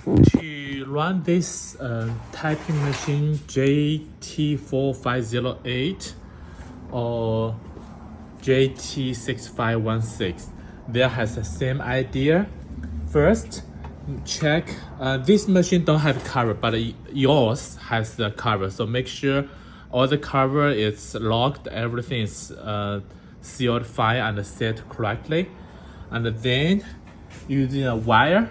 To run this typing machine JT4508 or JT6516, there has the same idea. First, check this machine don't have cover, but yours has the cover. So make sure all the cover is locked, everything is sealed fine and set correctly. And then using a wire,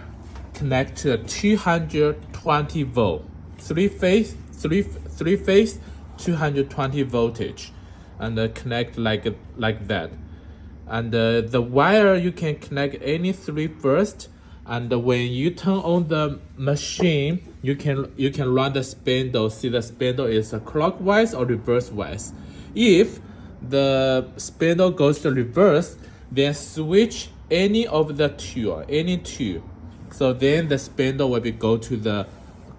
connect to a 220 volt, three phase 220 voltage, and connect like that. And the wire you can connect any three first, and when you turn on the machine, you can run the spindle. See, the spindle is clockwise or reverse wise. If the spindle goes to reverse, then switch any of the two, any two. So then the spindle will go to the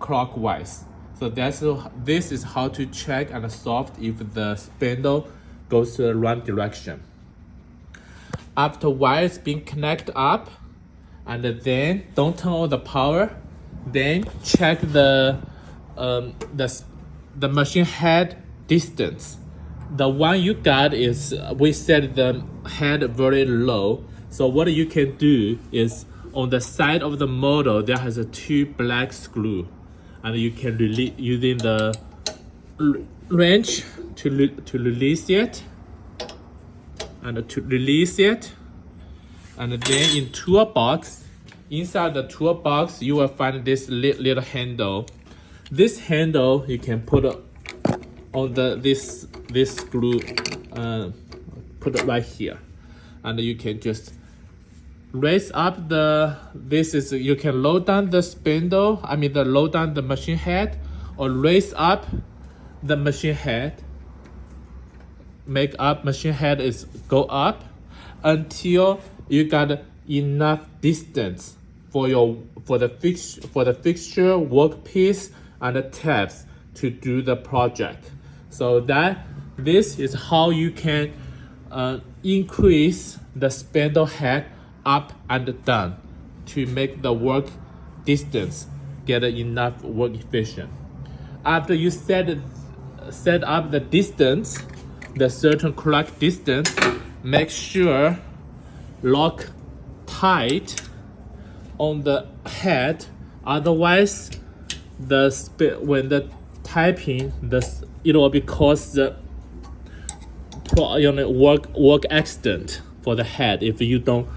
clockwise. So this is how to check and solve if the spindle goes to the wrong direction. After wires being connected up, and then don't turn on the power, then check the machine head distance. The one you got is, we set the head very low. So what you can do is, on the side of the model there has a two black screw, and you can release using the wrench to release it, and to release it. And then in toolbox, inside the toolbox you will find this little handle. This handle you can put on this screw, put it right here, and you can just raise up you can load down the spindle, load down the machine head, or raise up the machine head. Make up machine head is go up until you got enough distance for the fixture, workpiece, and the tabs to do the project. So this is how you can increase the spindle head up and down to make the work distance get enough work efficient. After you set up the distance, the certain correct distance, make sure lock tight on the head. Otherwise, when the typing, it will be cause the work accident for the head if you don't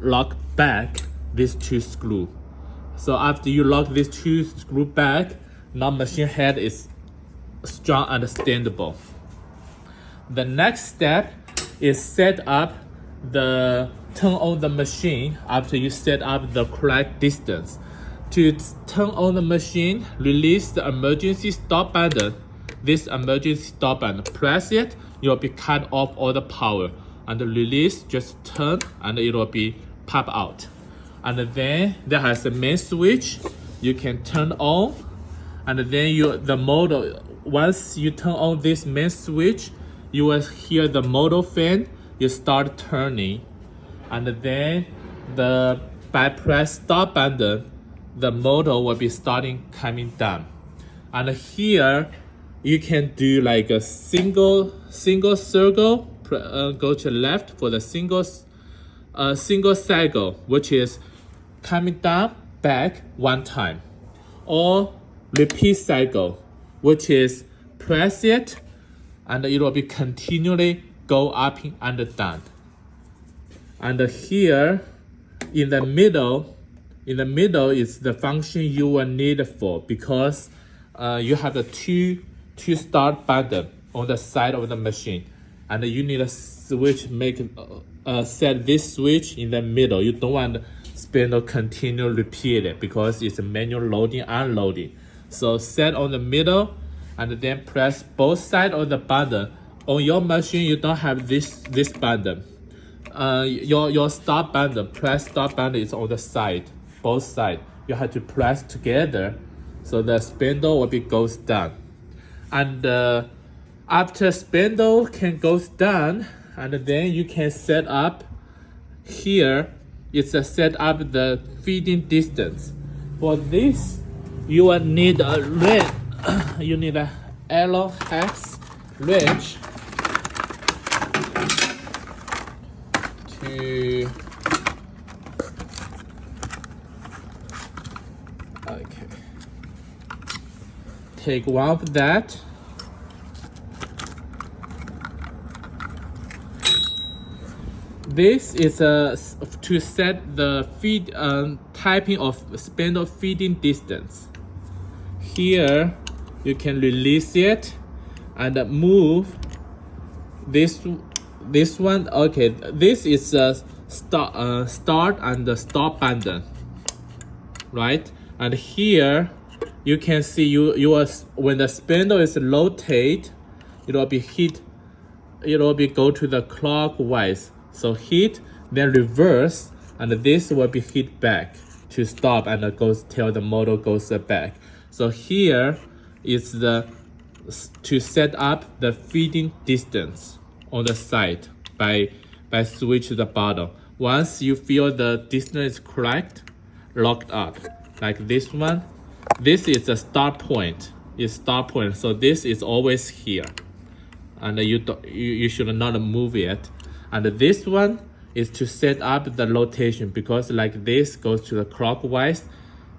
lock back these two screws. So after you lock these two screws back, now machine head is strong and standable. The next step is turn on the machine. After you set up the correct distance, to turn on the machine, release the emergency stop button. This emergency stop button, press it, you'll be cut off all the power, and release, just turn, and it will be pop out. And then there has a main switch you can turn on, and then the motor, once you turn on this main switch, you will hear the motor fan, you start turning, and then by press stop button, the motor will be coming down. And here you can do like a single circle, go to left for the single cycle, which is coming down back one time, or repeat cycle, which is press it and it will be continually go up and down. And here in the middle is the function you will need for, because you have the two start button on the side of the machine, and you need a switch, set this switch in the middle. You don't want the spindle continue repeat it because it's a manual loading, unloading. So set on the middle, and then press both sides of the button. On your machine you don't have this button. Your start button, press start button is on the side, both sides. You have to press together so the spindle will goes down. And after spindle goes down, and then you can set up here. It's a set up the feeding distance. For this, you will need a wrench. You need a Allen hex wrench to take one of that. This is to set the typing of spindle feeding distance. Here you can release it and move this one. Okay, this is a start and the stop button, right? And here you can see you are, when the spindle is rotate, it will be hit. It will be go to the clockwise. So hit, then reverse, and this will be hit back to stop and it goes till the motor goes back. So here is the to set up the feeding distance on the side by switch the bottom. Once you feel the distance is correct, locked up like this one. This is a start point. Is start point. So this is always here, and you should not move it. And this one is to set up the rotation, because like this goes to the clockwise.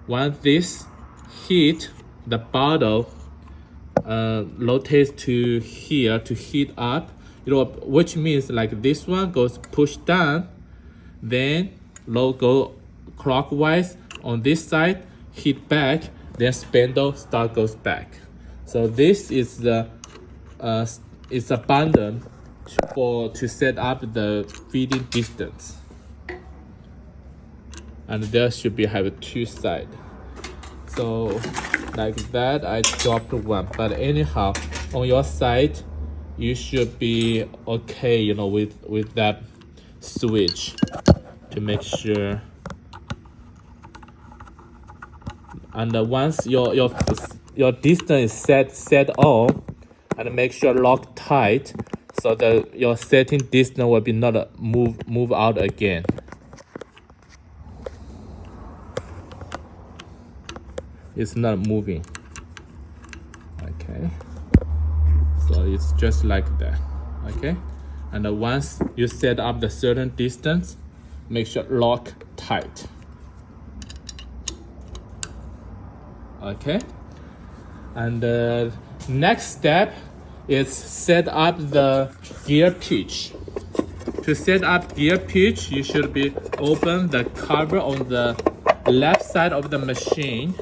Once this hit the bottle, rotates to here to heat up, which means like this one goes push down, then go clockwise on this side, hit back, then spindle start goes back. So this is the it's a button to set up the feeding distance, and there should be have two sides. So like that, I dropped one, but anyhow on your side you should be okay, with that switch, to make sure. And once your distance is set on, and make sure lock tight, so that your setting distance will be not move out again. It's not moving. Okay, so it's just like that. Okay, and once you set up the certain distance, make sure lock tight. Okay, and the next step is set up the gear pitch. To set up gear pitch, you should be open the cover on the left side of the machine,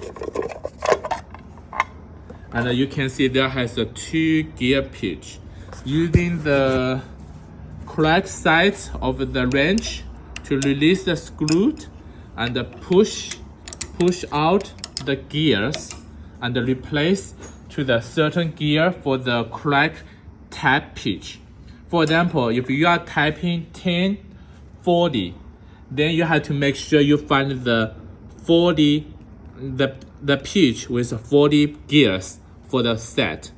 and you can see there has a 2 gear pitch. Using the correct sides of the wrench to release the screw and push out the gears and replace to the certain gear for the correct tap pitch. For example, if you are typing 1040, then you have to make sure you find the 40, the pitch with 40 gears for the set.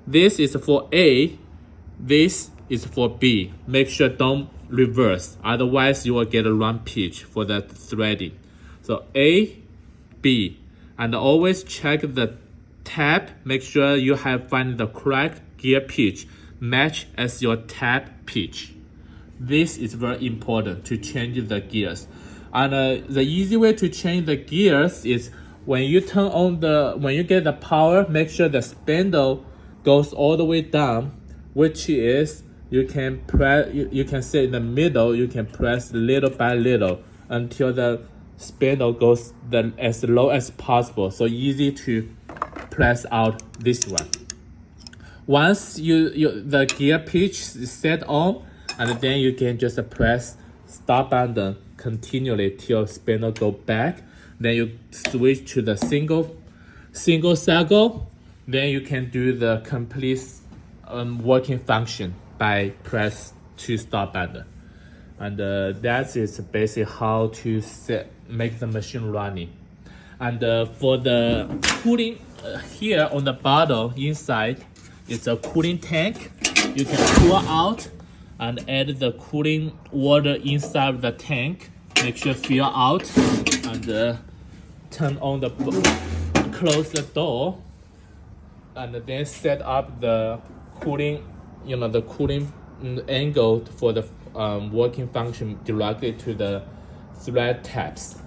This is for A, this is for B. Make sure don't reverse, otherwise you will get a wrong pitch for the threading. So A, B, and always check the tap. Make sure you have find the correct gear pitch match as your tap pitch. This is very important to change the gears. And the easy way to change the gears is when you turn on when you get the power, make sure the spindle goes all the way down, which is you can press, you can sit in the middle, you can press little by little until the spindle goes as low as possible. So easy to press out this one. Once the gear pitch is set on, and then you can just press stop button continually till spindle go back. Then you switch to the single cycle. Then you can do the complete working function by press 2 stop button. And that is basically how to make the machine running. And for the cooling, here on the bottom inside, it's a cooling tank. You can pour out and add the cooling water inside the tank. Make sure fill out and turn on the close the door, and then set up the cooling, the cooling angle for the working function directly to the thread tabs.